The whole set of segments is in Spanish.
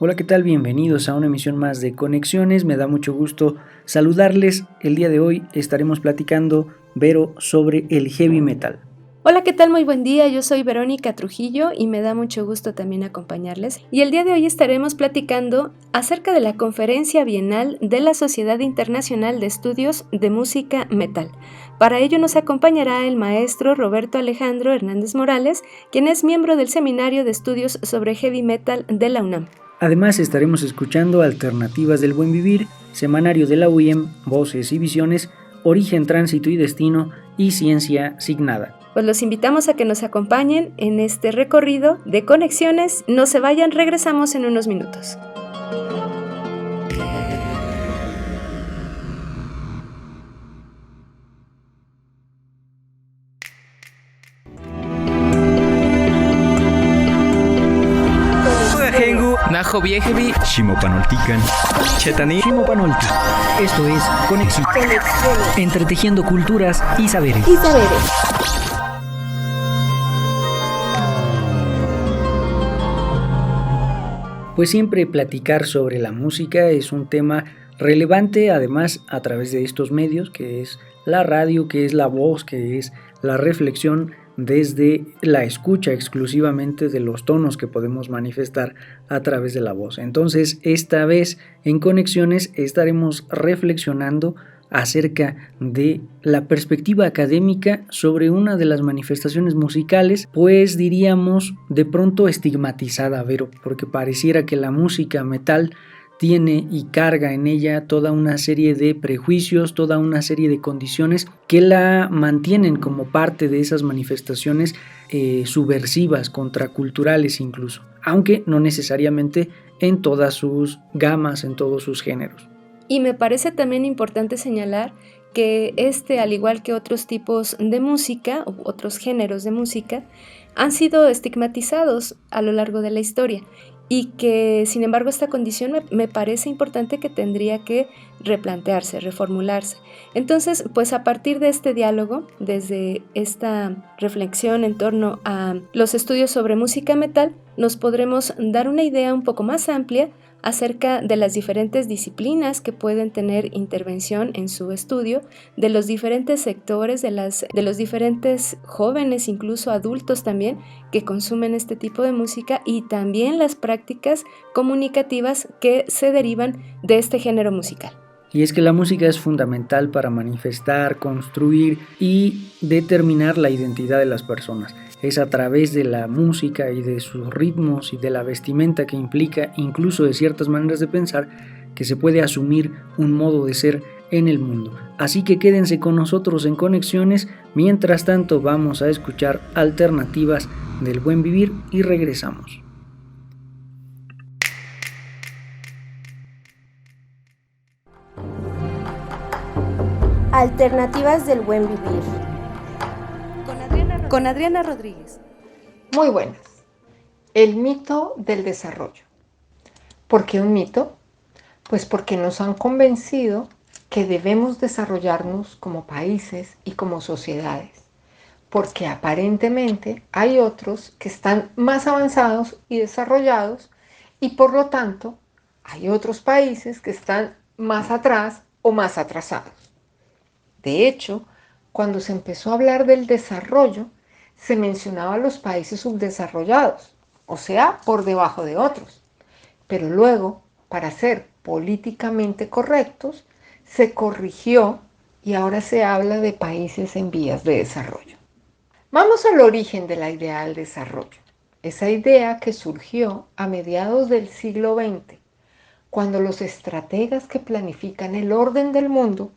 Hola, ¿qué tal? Bienvenidos a una emisión más de Conexiones. Me da mucho gusto saludarles. El día de hoy estaremos platicando, Vero, sobre el heavy metal. Hola, ¿qué tal? Muy buen día. Yo soy Verónica Trujillo y me da mucho gusto también acompañarles. Y el día de hoy estaremos platicando acerca de la conferencia bienal de la Sociedad Internacional de Estudios de Música Metal. Para ello nos acompañará el maestro Roberto Alejandro Hernández Morales, quien es miembro del Seminario de Estudios sobre Heavy Metal de la UNAM. Además estaremos escuchando Alternativas del Buen Vivir, Semanario de la UIEM, Voces y Visiones, Origen, Tránsito y Destino y Ciencia Signada. Pues los invitamos a que nos acompañen en este recorrido de conexiones. No se vayan, regresamos en unos minutos. Najo Viejevi, Shimopanoltican, Chetani, Shimopanolti. Esto es Conexiones. Entretejiendo culturas y saberes. Pues siempre platicar sobre la música es un tema relevante, además a través de estos medios, que es la radio, que es la voz, que es la reflexión desde la escucha exclusivamente de los tonos que podemos manifestar a través de la voz. Entonces, esta vez en Conexiones estaremos reflexionando acerca de la perspectiva académica sobre una de las manifestaciones musicales, pues diríamos de pronto estigmatizada, Vero, porque pareciera que la música metal tiene y carga en ella toda una serie de prejuicios, toda una serie de condiciones que la mantienen como parte de esas manifestaciones subversivas, contraculturales incluso, aunque no necesariamente en todas sus gamas, en todos sus géneros. Y me parece también importante señalar que al igual que otros tipos de música, u otros géneros de música, han sido estigmatizados a lo largo de la historia y que, sin embargo, esta condición me parece importante que tendría que replantearse, reformularse. Entonces, pues a partir de este diálogo, desde esta reflexión en torno a los estudios sobre música metal, nos podremos dar una idea un poco más amplia acerca de las diferentes disciplinas que pueden tener intervención en su estudio, de los diferentes sectores, de los diferentes jóvenes, incluso adultos también, que consumen este tipo de música y también las prácticas comunicativas que se derivan de este género musical. Y es que la música es fundamental para manifestar, construir y determinar la identidad de las personas. Es a través de la música y de sus ritmos y de la vestimenta que implica, incluso de ciertas maneras de pensar, que se puede asumir un modo de ser en el mundo. Así que quédense con nosotros en Conexiones. Mientras tanto, vamos a escuchar Alternativas del Buen Vivir y regresamos. Alternativas del Buen Vivir. Con Adriana Rodríguez. Muy buenas. El mito del desarrollo. ¿Por qué un mito? Pues porque nos han convencido que debemos desarrollarnos como países y como sociedades, porque aparentemente hay otros que están más avanzados y desarrollados y por lo tanto hay otros países que están más atrás o más atrasados. De hecho, cuando se empezó a hablar del desarrollo, se mencionaba a los países subdesarrollados, o sea, por debajo de otros. Pero luego, para ser políticamente correctos, se corrigió y ahora se habla de países en vías de desarrollo. Vamos al origen de la idea del desarrollo. Esa idea que surgió a mediados del siglo XX, cuando los estrategas que planifican el orden del mundo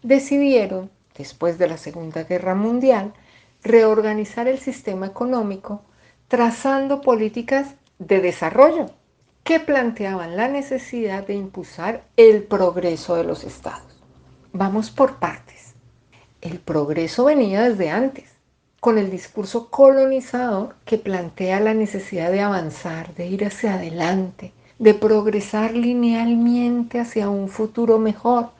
decidieron, después de la Segunda Guerra Mundial, reorganizar el sistema económico trazando políticas de desarrollo que planteaban la necesidad de impulsar el progreso de los estados. Vamos por partes. El progreso venía desde antes, con el discurso colonizador que plantea la necesidad de avanzar, de ir hacia adelante, de progresar linealmente hacia un futuro mejor,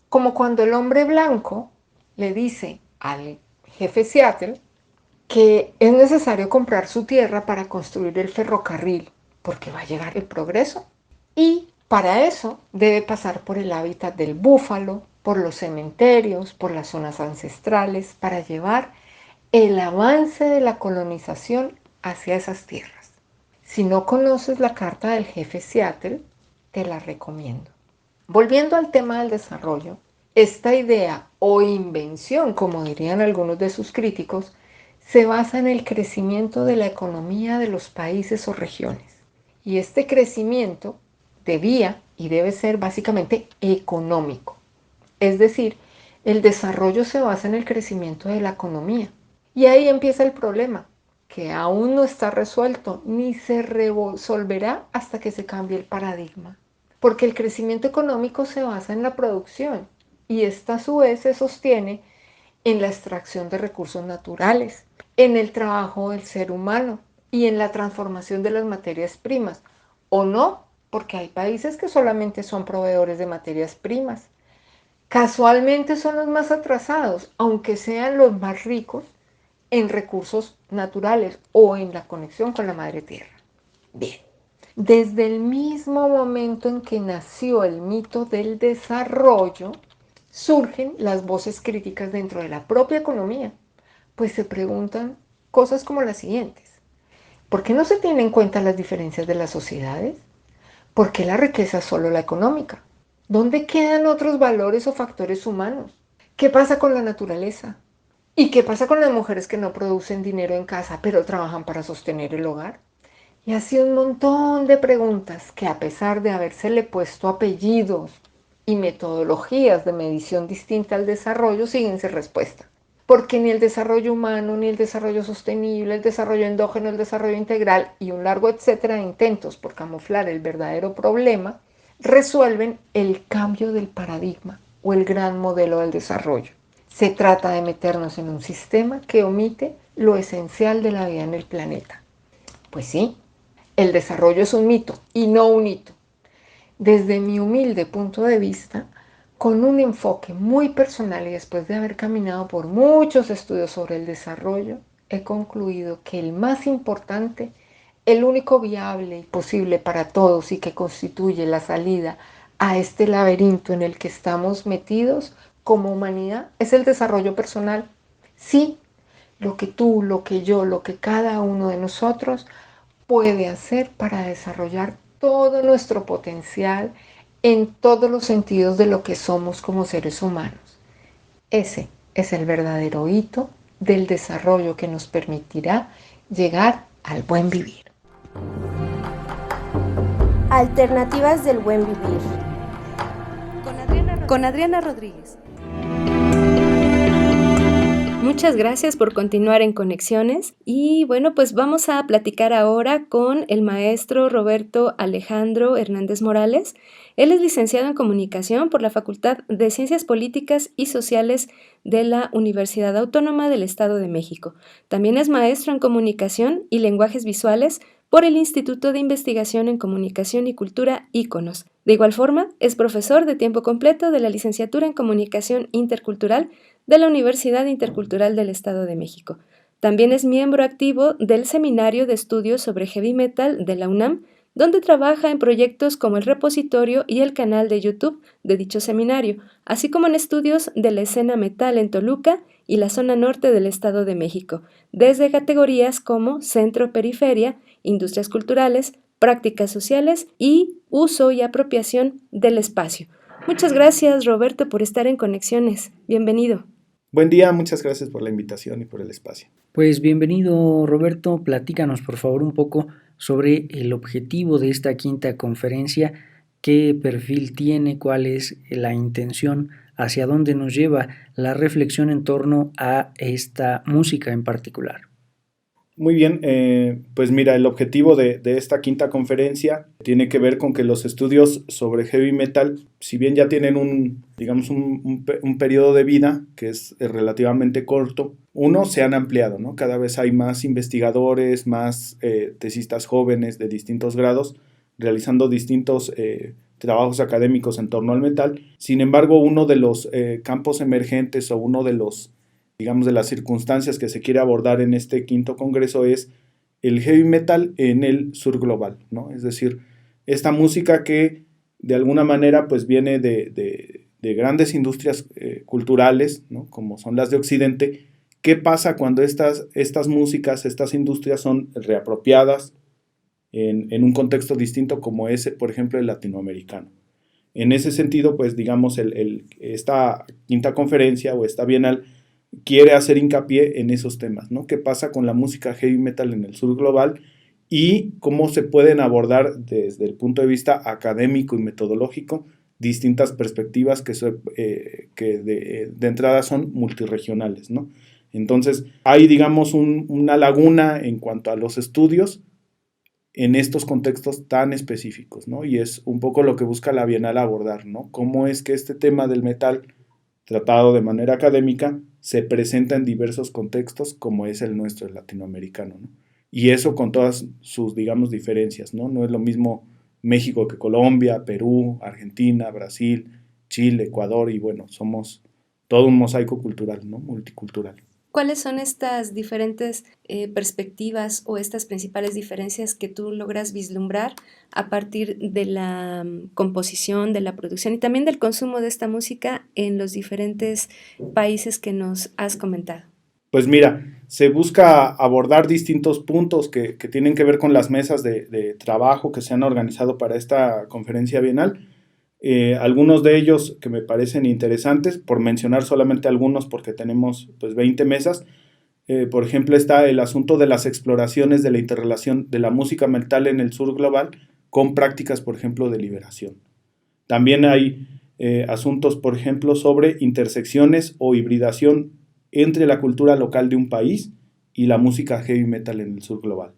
como cuando el hombre blanco le dice al jefe Seattle que es necesario comprar su tierra para construir el ferrocarril, porque va a llegar el progreso. Y para eso debe pasar por el hábitat del búfalo, por los cementerios, por las zonas ancestrales, para llevar el avance de la colonización hacia esas tierras. Si no conoces la carta del jefe Seattle, te la recomiendo. Volviendo al tema del desarrollo, esta idea o invención, como dirían algunos de sus críticos, se basa en el crecimiento de la economía de los países o regiones. Y este crecimiento debía y debe ser básicamente económico. Es decir, el desarrollo se basa en el crecimiento de la economía. Y ahí empieza el problema, que aún no está resuelto ni se resolverá hasta que se cambie el paradigma. Porque el crecimiento económico se basa en la producción y esta a su vez se sostiene en la extracción de recursos naturales, en el trabajo del ser humano y en la transformación de las materias primas. ¿O no? Porque hay países que solamente son proveedores de materias primas. Casualmente son los más atrasados, aunque sean los más ricos en recursos naturales o en la conexión con la madre tierra. Bien, desde el mismo momento en que nació el mito del desarrollo, surgen las voces críticas dentro de la propia economía, pues se preguntan cosas como las siguientes. ¿Por qué no se tienen en cuenta las diferencias de las sociedades? ¿Por qué la riqueza es solo la económica? ¿Dónde quedan otros valores o factores humanos? ¿Qué pasa con la naturaleza? ¿Y qué pasa con las mujeres que no producen dinero en casa, pero trabajan para sostener el hogar? Y así un montón de preguntas que, a pesar de habérsele puesto apellidos y metodologías de medición distinta al desarrollo, siguen sin respuesta. Porque ni el desarrollo humano, ni el desarrollo sostenible, el desarrollo endógeno, el desarrollo integral y un largo etcétera de intentos por camuflar el verdadero problema resuelven el cambio del paradigma o el gran modelo del desarrollo. Se trata de meternos en un sistema que omite lo esencial de la vida en el planeta. Pues sí, el desarrollo es un mito y no un hito. Desde mi humilde punto de vista, con un enfoque muy personal y después de haber caminado por muchos estudios sobre el desarrollo, he concluido que el más importante, el único viable y posible para todos y que constituye la salida a este laberinto en el que estamos metidos como humanidad, es el desarrollo personal. Sí, lo que tú, lo que yo, lo que cada uno de nosotros puede hacer para desarrollar todo nuestro potencial en todos los sentidos de lo que somos como seres humanos. Ese es el verdadero hito del desarrollo que nos permitirá llegar al buen vivir. Alternativas del buen vivir. Con Adriana Rodríguez. Muchas gracias por continuar en Conexiones y bueno, pues vamos a platicar ahora con el maestro Roberto Alejandro Hernández Morales. Él es licenciado en Comunicación por la Facultad de Ciencias Políticas y Sociales de la Universidad Autónoma del Estado de México. También es maestro en Comunicación y Lenguajes Visuales por el Instituto de Investigación en Comunicación y Cultura Íconos. De igual forma, es profesor de tiempo completo de la licenciatura en Comunicación Intercultural de la Universidad Intercultural del Estado de México. También es miembro activo del Seminario de Estudios sobre Heavy Metal de la UNAM, donde trabaja en proyectos como el repositorio y el canal de YouTube de dicho seminario, así como en estudios de la escena metal en Toluca y la zona norte del Estado de México, desde categorías como centro-periferia, industrias culturales, prácticas sociales y uso y apropiación del espacio. Muchas gracias, Roberto, por estar en Conexiones. Bienvenido. Buen día, muchas gracias por la invitación y por el espacio. Pues bienvenido, Roberto. Platícanos, por favor, un poco sobre el objetivo de esta quinta conferencia, qué perfil tiene, cuál es la intención, hacia dónde nos lleva la reflexión en torno a esta música en particular. Muy bien, pues mira, el objetivo de esta quinta conferencia tiene que ver con que los estudios sobre heavy metal, si bien ya tienen un periodo de vida que es relativamente corto, se han ampliado, ¿no? Cada vez hay más investigadores, más tesistas jóvenes de distintos grados realizando distintos trabajos académicos en torno al metal. Sin embargo, uno de los campos emergentes o uno de los de las circunstancias que se quiere abordar en este quinto congreso es el heavy metal en el sur global, ¿no? Es decir, Esta música que de alguna manera pues viene de grandes industrias culturales, ¿no? Como son las de Occidente. ¿Qué pasa cuando estas músicas, estas industrias son reapropiadas en un contexto distinto como ese, por ejemplo, el latinoamericano? En ese sentido, pues digamos, esta quinta conferencia o esta bienal quiere hacer hincapié en esos temas, ¿no? ¿Qué pasa con la música heavy metal en el sur global y cómo se pueden abordar desde el punto de vista académico y metodológico distintas perspectivas que de entrada son multirregionales, ¿no? Entonces, hay, digamos, una laguna en cuanto a los estudios en estos contextos tan específicos, ¿no? Y es un poco lo que busca la Bienal abordar, ¿no? Cómo es que este tema del metal, tratado de manera académica, se presenta en diversos contextos, como es el nuestro, el latinoamericano, ¿no? Y eso con todas sus, digamos, diferencias, ¿no? No es lo mismo México que Colombia, Perú, Argentina, Brasil, Chile, Ecuador, y bueno, somos todo un mosaico cultural, ¿no? Multicultural. ¿Cuáles son estas diferentes perspectivas o estas principales diferencias que tú logras vislumbrar a partir de la composición, de la producción y también del consumo de esta música en los diferentes países que nos has comentado? Pues mira, se busca abordar distintos puntos que tienen que ver con las mesas de trabajo que se han organizado para esta conferencia bienal. Algunos de ellos que me parecen interesantes, por mencionar solamente algunos porque tenemos pues 20 mesas. Por ejemplo, está el asunto de las exploraciones de la interrelación de la música metal en el sur global con prácticas, por ejemplo, de liberación. También hay asuntos, por ejemplo, sobre intersecciones o hibridación entre la cultura local de un país y la música heavy metal en el sur global.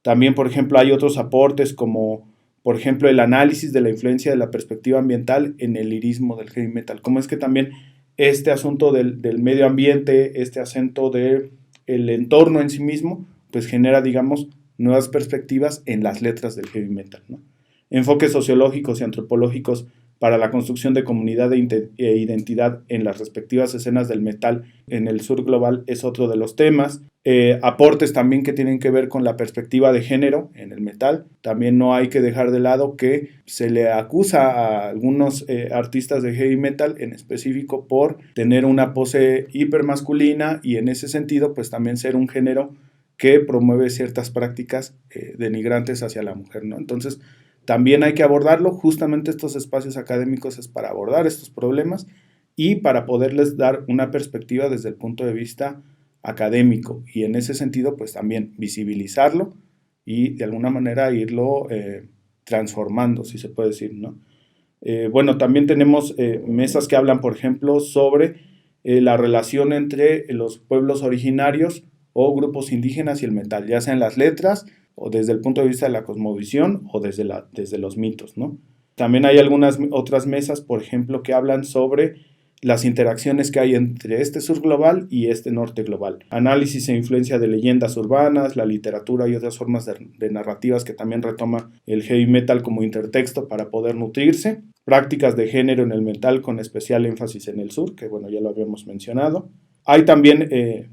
También, por ejemplo, hay otros aportes como, por ejemplo, el análisis de la influencia de la perspectiva ambiental en el lirismo del heavy metal. Cómo es que también este asunto del medio ambiente, este acento del entorno en sí mismo, pues genera, digamos, nuevas perspectivas en las letras del heavy metal, ¿no? Enfoques sociológicos y antropológicos para la construcción de comunidad e identidad en las respectivas escenas del metal en el sur global es otro de los temas. Aportes también que tienen que ver con la perspectiva de género en el metal. También no hay que dejar de lado que se le acusa a algunos artistas de heavy metal en específico por tener una pose hipermasculina y en ese sentido pues también ser un género que promueve ciertas prácticas denigrantes hacia la mujer, ¿no? Entonces también hay que abordarlo. Justamente estos espacios académicos es para abordar estos problemas y para poderles dar una perspectiva desde el punto de vista académico y en ese sentido pues también visibilizarlo y de alguna manera irlo transformando, si se puede decir, ¿no? Bueno, también tenemos mesas que hablan, por ejemplo, sobre la relación entre los pueblos originarios o grupos indígenas y el metal, ya sea en las letras o desde el punto de vista de la cosmovisión o desde los mitos, ¿no? También hay algunas otras mesas, por ejemplo, que hablan sobre las interacciones que hay entre este sur global y este norte global. Análisis e influencia de leyendas urbanas, la literatura y otras formas de narrativas que también retoma el heavy metal como intertexto para poder nutrirse. Prácticas de género en el metal con especial énfasis en el sur, que bueno, ya lo habíamos mencionado. Hay también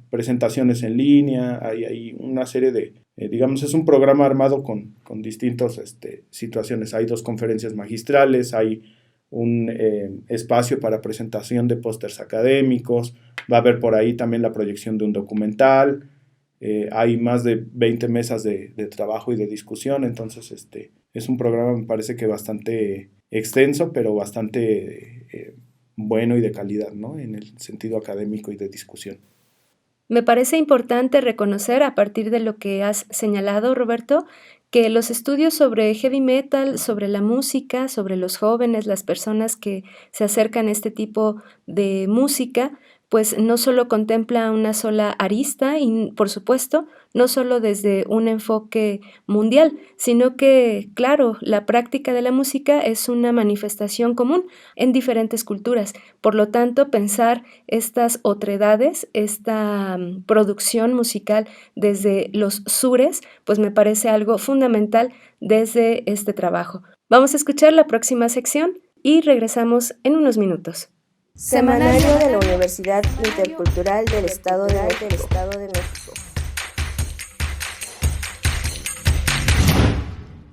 presentaciones en línea, hay una serie de, digamos, es un programa armado con distintas situaciones. Hay 2 conferencias magistrales, hay un espacio para presentación de pósters académicos, va a haber por ahí también la proyección de un documental, hay más de 20 mesas de trabajo y de discusión, entonces es un programa, me parece que bastante extenso, pero bastante bueno y de calidad, ¿no? En el sentido académico y de discusión. Me parece importante reconocer, a partir de lo que has señalado, Roberto, que los estudios sobre heavy metal, sobre la música, sobre los jóvenes, las personas que se acercan a este tipo de música, pues no solo contempla una sola arista y, por supuesto, no solo desde un enfoque mundial, sino que, claro, la práctica de la música es una manifestación común en diferentes culturas. Por lo tanto, pensar estas otredades, esta producción musical desde los sures, pues me parece algo fundamental desde este trabajo. Vamos a escuchar la próxima sección y regresamos en unos minutos. Semanario de la Universidad Intercultural del Estado de México.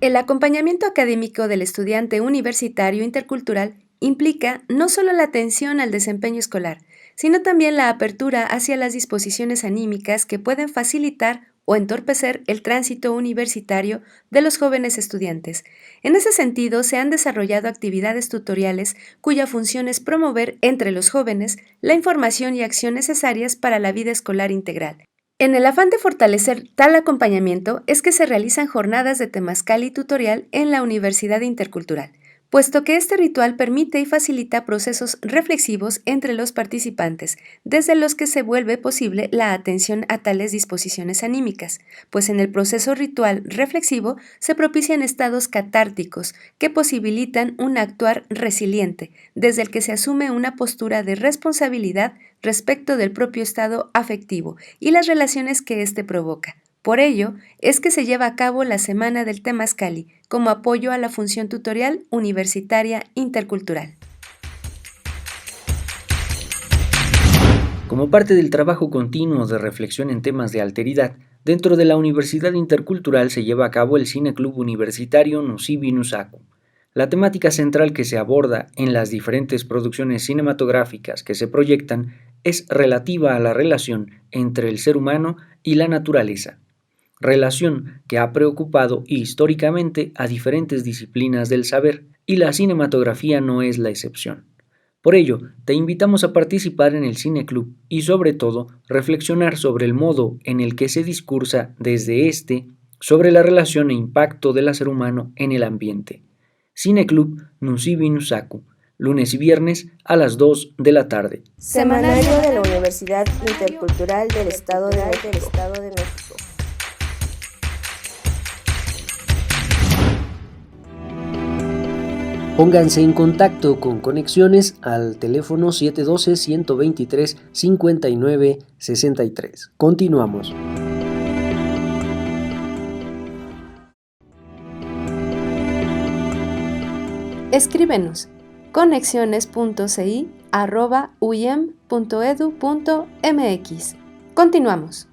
El acompañamiento académico del estudiante universitario intercultural implica no solo la atención al desempeño escolar, sino también la apertura hacia las disposiciones anímicas que pueden facilitar o entorpecer el tránsito universitario de los jóvenes estudiantes. En ese sentido, se han desarrollado actividades tutoriales cuya función es promover entre los jóvenes la información y acción necesarias para la vida escolar integral. En el afán de fortalecer tal acompañamiento es que se realizan jornadas de temazcal y tutorial en la Universidad Intercultural, puesto que este ritual permite y facilita procesos reflexivos entre los participantes, desde los que se vuelve posible la atención a tales disposiciones anímicas, pues en el proceso ritual reflexivo se propician estados catárticos que posibilitan un actuar resiliente, desde el que se asume una postura de responsabilidad respecto del propio estado afectivo y las relaciones que éste provoca. Por ello, es que se lleva a cabo la Semana del Temazcali como apoyo a la función tutorial universitaria intercultural. Como parte del trabajo continuo de reflexión en temas de alteridad, dentro de la Universidad Intercultural se lleva a cabo el Cine Club Universitario Nusibi Nusaku. La temática central que se aborda en las diferentes producciones cinematográficas que se proyectan es relativa a la relación entre el ser humano y la naturaleza. Relación que ha preocupado históricamente a diferentes disciplinas del saber, y la cinematografía no es la excepción. Por ello, te invitamos a participar en el Cine Club y sobre todo reflexionar sobre el modo en el que se discursa desde sobre la relación e impacto del ser humano en el ambiente. Cine Club Nusibi Nusaku, lunes y viernes a las 2 de la tarde. Semanario de la Universidad Intercultural del Estado de México. Pónganse en contacto con Conexiones al teléfono 712-123-5963. Continuamos. Escríbenos conexiones.ci@uyem.edu.mx. Continuamos.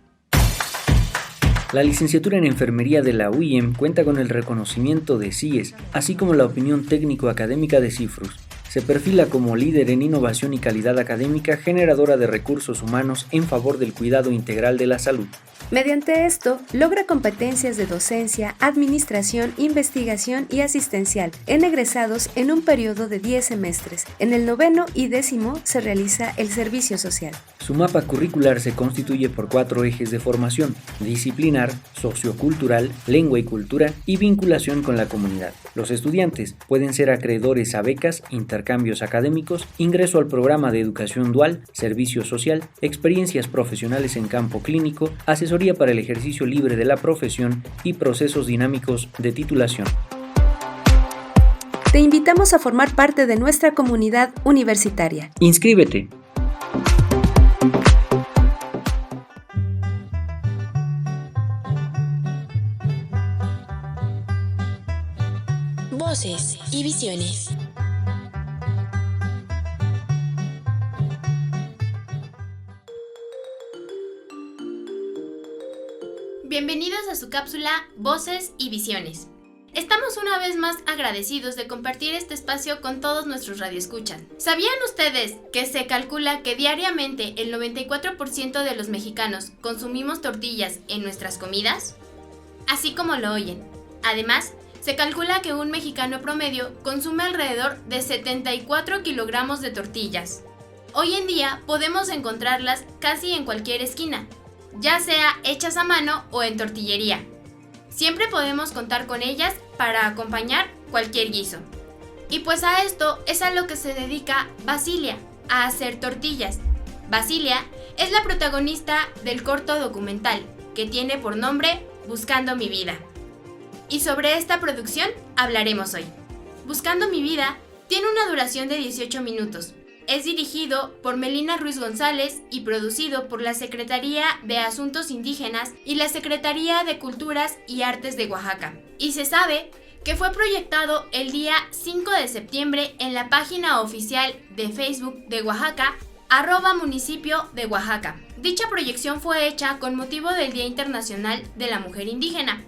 La licenciatura en Enfermería de la UIEM cuenta con el reconocimiento de CIES, así como la opinión técnico-académica de CIFRUS. Se perfila como líder en innovación y calidad académica generadora de recursos humanos en favor del cuidado integral de la salud. Mediante esto, logra competencias de docencia, administración, investigación y asistencial en egresados en un periodo de 10 semestres. En el 9º y 10º se realiza el servicio social. Su mapa curricular se constituye por 4 ejes de formación: disciplinar, sociocultural, lengua y cultura y vinculación con la comunidad. Los estudiantes pueden ser acreedores a becas, intercambios académicos, ingreso al programa de educación dual, servicio social, experiencias profesionales en campo clínico, asesoría para el ejercicio libre de la profesión y procesos dinámicos de titulación. Te invitamos a formar parte de nuestra comunidad universitaria. ¡Inscríbete! Voces y visiones. Bienvenidos a su cápsula Voces y Visiones. Estamos una vez más agradecidos de compartir este espacio con todos nuestros radioescuchas. ¿Sabían ustedes que se calcula que diariamente el 94% de los mexicanos consumimos tortillas en nuestras comidas? Así como lo oyen. Además, se calcula que un mexicano promedio consume alrededor de 74 kilogramos de tortillas. Hoy en día podemos encontrarlas casi en cualquier esquina, ya sea hechas a mano o en tortillería. Siempre podemos contar con ellas para acompañar cualquier guiso. Y pues a esto es a lo que se dedica Basilia, a hacer tortillas. Basilia es la protagonista del corto documental que tiene por nombre Buscando mi vida. Y sobre esta producción hablaremos hoy. Buscando mi vida tiene una duración de 18 minutos. Es dirigido por Melina Ruiz González y producido por la Secretaría de Asuntos Indígenas y la Secretaría de Culturas y Artes de Oaxaca. Y se sabe que fue proyectado el día 5 de septiembre en la página oficial de Facebook de Oaxaca, @municipio de Oaxaca. Dicha proyección fue hecha con motivo del Día Internacional de la Mujer Indígena.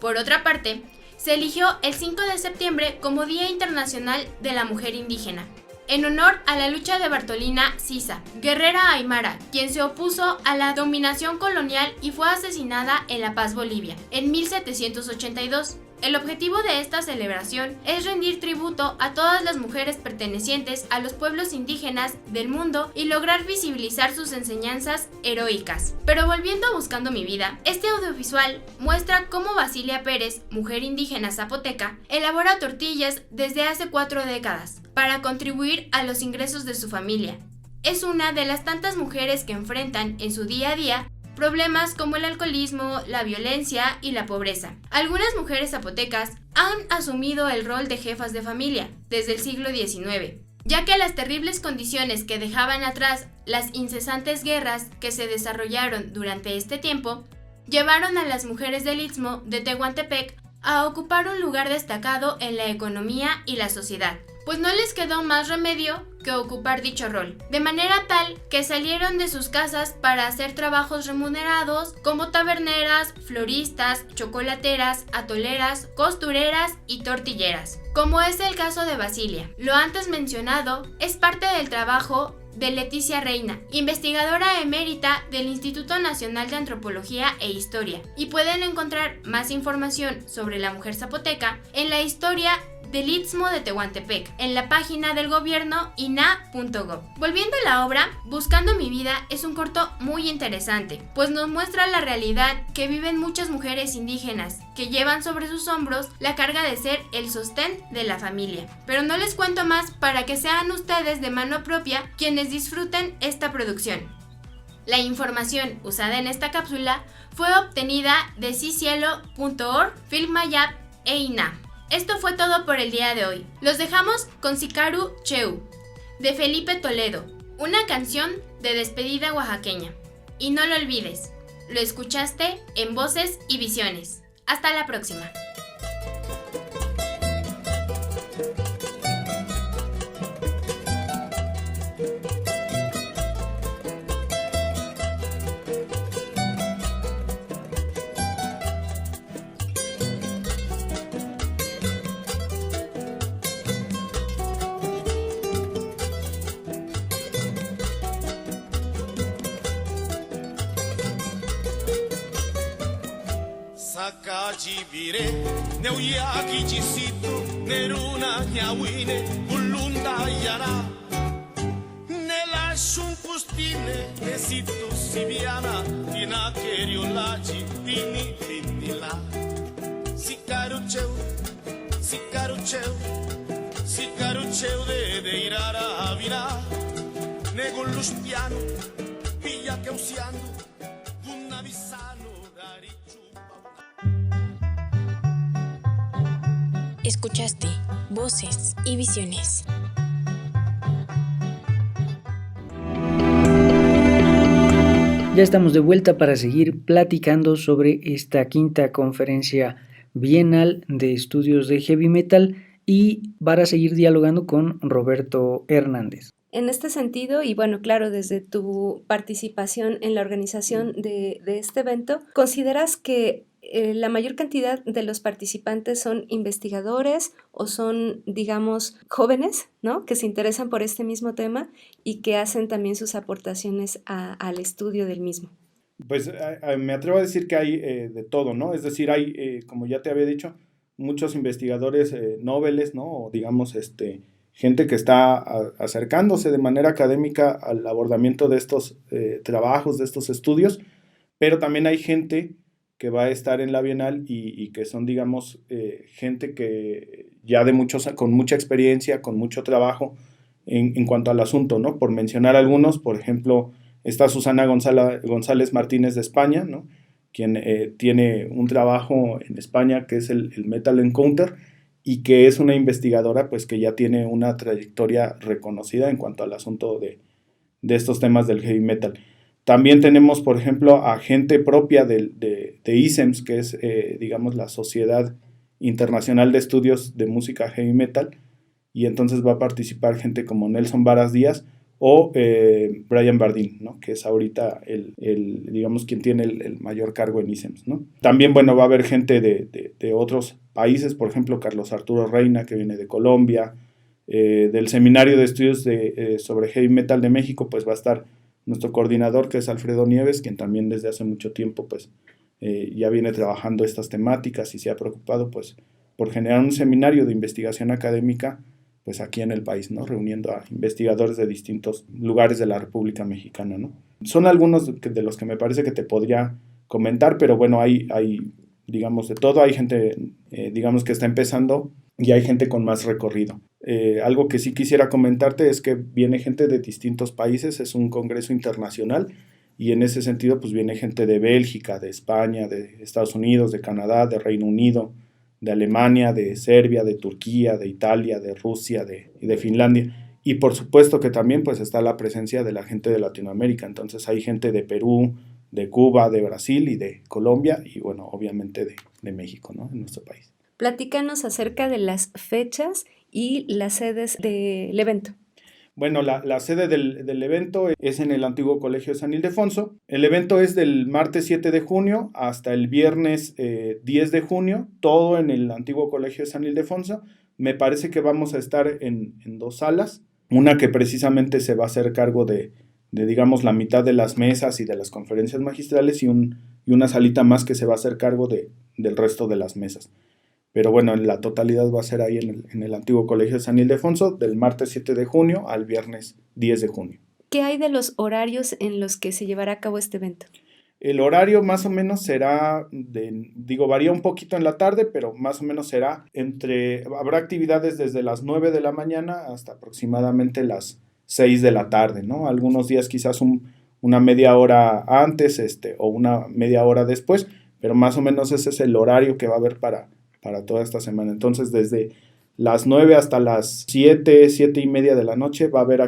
Por otra parte, se eligió el 5 de septiembre como Día Internacional de la Mujer Indígena, en honor a la lucha de Bartolina Sisa, guerrera aymara, quien se opuso a la dominación colonial y fue asesinada en La Paz, Bolivia, en 1782. El objetivo de esta celebración es rendir tributo a todas las mujeres pertenecientes a los pueblos indígenas del mundo y lograr visibilizar sus enseñanzas heroicas. Pero volviendo a Buscando mi vida, este audiovisual muestra cómo Basilia Pérez, mujer indígena zapoteca, elabora tortillas desde hace 4 décadas para contribuir a los ingresos de su familia. Es una de las tantas mujeres que enfrentan en su día a día problemas como el alcoholismo, la violencia y la pobreza. Algunas mujeres zapotecas han asumido el rol de jefas de familia desde el siglo XIX, ya que las terribles condiciones que dejaban atrás las incesantes guerras que se desarrollaron durante este tiempo llevaron a las mujeres del Istmo de Tehuantepec a ocupar un lugar destacado en la economía y la sociedad, pues no les quedó más remedio que ocupar dicho rol, de manera tal que salieron de sus casas para hacer trabajos remunerados como taberneras, floristas, chocolateras, atoleras, costureras y tortilleras, como es el caso de Basilia. Lo antes mencionado es parte del trabajo de Leticia Reina, investigadora emérita del Instituto Nacional de Antropología e Historia, y pueden encontrar más información sobre la mujer zapoteca en la historia del Istmo de Tehuantepec, en la página del gobierno ina.gov. Volviendo a la obra, Buscando mi vida es un corto muy interesante, pues nos muestra la realidad que viven muchas mujeres indígenas, que llevan sobre sus hombros la carga de ser el sostén de la familia. Pero no les cuento más para que sean ustedes de mano propia quienes disfruten esta producción. La información usada en esta cápsula fue obtenida de cicielo.org, Filmayap e INA. Esto fue todo por el día de hoy. Los dejamos con Sikaru Cheu, de Felipe Toledo, una canción de despedida oaxaqueña. Y no lo olvides, lo escuchaste en Voces y Visiones. Hasta la próxima. Sakajibire, Neuyaki Chisito, Neruna Nyawine, Ulunda Yara, Nela Shumpustine, Nesito Sibiana, Tina Keriolachi, Pini Pinila, Sikarucheu, Sikarucheu, Sikarucheu de Irara Avira, Neguluspiano, Villa Cauciano, Gunavisano, Darichu. Escuchaste Voces y Visiones. Ya estamos de vuelta para seguir platicando sobre esta quinta conferencia bienal de estudios de heavy metal y para seguir dialogando con Roberto Hernández. En este sentido, y bueno, claro, desde tu participación en la organización de este evento, ¿consideras que la mayor cantidad de los participantes son investigadores o son, digamos, jóvenes, ¿no?, que se interesan por este mismo tema y que hacen también sus aportaciones al estudio del mismo? Pues me atrevo a decir que hay de todo, ¿no? Es decir, hay, como ya te había dicho, muchos investigadores noveles, ¿no? O digamos, gente que está acercándose de manera académica al abordamiento de estos trabajos, de estos estudios, pero también hay gente que va a estar en la Bienal y que son, digamos, gente que ya con mucha experiencia, con mucho trabajo en cuanto al asunto, ¿no? Por mencionar algunos, por ejemplo, está Susana González Martínez de España, ¿no?, quien tiene un trabajo en España que es el Metal Encounter y que es una investigadora pues que ya tiene una trayectoria reconocida en cuanto al asunto de estos temas del heavy metal. También tenemos, por ejemplo, a gente propia de ISEMS, que es, digamos, la Sociedad Internacional de Estudios de Música Heavy Metal, y entonces va a participar gente como Nelson Varas Díaz o Brian Bardeen, ¿no? Que es ahorita digamos, quien tiene el mayor cargo en ISEMS, ¿no? También, bueno, va a haber gente de otros países, por ejemplo, Carlos Arturo Reina, que viene de Colombia, del Seminario de Estudios sobre Heavy Metal de México, pues va a estar nuestro coordinador, que es Alfredo Nieves, quien también desde hace mucho tiempo, pues, ya viene trabajando estas temáticas y se ha preocupado, pues, por generar un seminario de investigación académica, pues aquí en el país, ¿no? Reuniendo a investigadores de distintos lugares de la República Mexicana, ¿no? Son algunos de los que me parece que te podría comentar, pero bueno, hay digamos, de todo. Hay gente, digamos, que está empezando y hay gente con más recorrido. Algo que sí quisiera comentarte es que viene gente de distintos países, es un congreso internacional y en ese sentido pues viene gente de Bélgica, de España, de Estados Unidos, de Canadá, de Reino Unido, de Alemania, de Serbia, de Turquía, de Italia, de Rusia y de Finlandia. Y por supuesto que también pues está la presencia de la gente de Latinoamérica. Entonces hay gente de Perú, de Cuba, de Brasil y de Colombia y bueno, obviamente de México, ¿no? En nuestro país. Platícanos acerca de las fechas y las sedes del evento. Bueno, la sede del evento es en el antiguo Colegio de San Ildefonso. El evento es del martes 7 de junio hasta el viernes 10 de junio, todo en el antiguo Colegio de San Ildefonso. Me parece que vamos a estar en 2 salas, una que precisamente se va a hacer cargo de digamos, la mitad de las mesas y de las conferencias magistrales y una salita más que se va a hacer cargo del resto de las mesas. Pero bueno, la totalidad va a ser ahí en el antiguo Colegio de San Ildefonso, del martes 7 de junio al viernes 10 de junio. ¿Qué hay de los horarios en los que se llevará a cabo este evento? El horario más o menos será, varía un poquito en la tarde, pero más o menos será habrá actividades desde las 9 de la mañana hasta aproximadamente las 6 de la tarde, ¿no? Algunos días quizás una media hora antes o una media hora después, pero más o menos ese es el horario que va a haber para toda esta semana. Entonces, desde las 9 hasta las 7 y media de la noche va a haber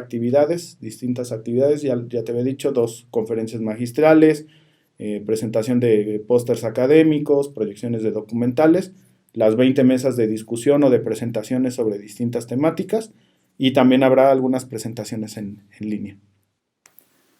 distintas actividades, ya te había dicho, 2 conferencias magistrales, presentación de pósters académicos, proyecciones de documentales, las 20 mesas de discusión o de presentaciones sobre distintas temáticas y también habrá algunas presentaciones en línea.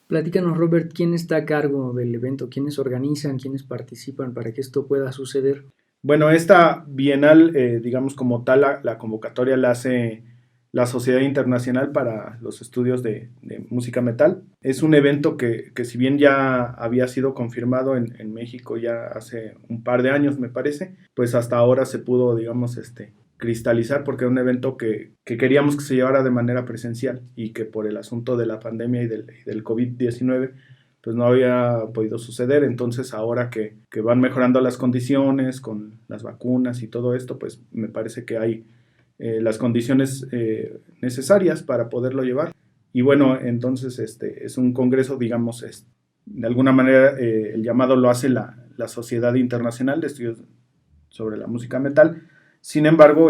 Platícanos, Robert, ¿quién está a cargo del evento? ¿Quiénes organizan? ¿Quiénes participan para que esto pueda suceder? Bueno, esta bienal, digamos como tal, la convocatoria la hace la Sociedad Internacional para los Estudios de Música Metal. Es un evento que si bien ya había sido confirmado en México ya hace un par de años, me parece, pues hasta ahora se pudo, digamos, cristalizar porque era un evento que queríamos que se llevara de manera presencial y que por el asunto de la pandemia y del COVID-19 pues no había podido suceder. Entonces ahora que van mejorando las condiciones con las vacunas y todo esto, pues me parece que hay las condiciones necesarias para poderlo llevar. Y bueno, entonces es un congreso, digamos, de alguna manera el llamado lo hace la Sociedad Internacional de Estudios sobre la Música Metal. Sin embargo,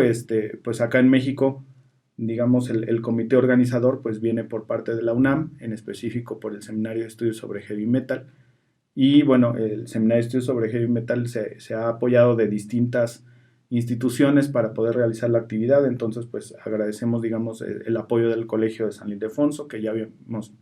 pues acá en México, digamos, el comité organizador pues viene por parte de la UNAM, en específico por el Seminario de Estudios sobre Heavy Metal. Y bueno, el Seminario de Estudios sobre Heavy Metal se ha apoyado de distintas instituciones para poder realizar la actividad. Entonces, pues agradecemos, digamos, el apoyo del Colegio de San Ildefonso, que ya habíamos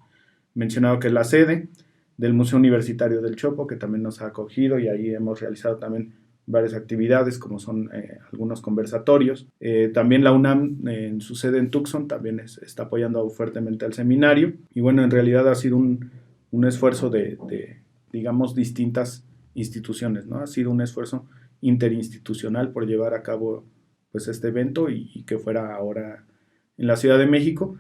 mencionado que es la sede, del Museo Universitario del Chopo, que también nos ha acogido y ahí hemos realizado también varias actividades como son algunos conversatorios. También la UNAM en su sede en Tucson también está apoyando fuertemente al seminario y bueno, en realidad ha sido un esfuerzo de digamos distintas instituciones, ¿no? Ha sido un esfuerzo interinstitucional por llevar a cabo pues este evento y que fuera ahora en la Ciudad de México.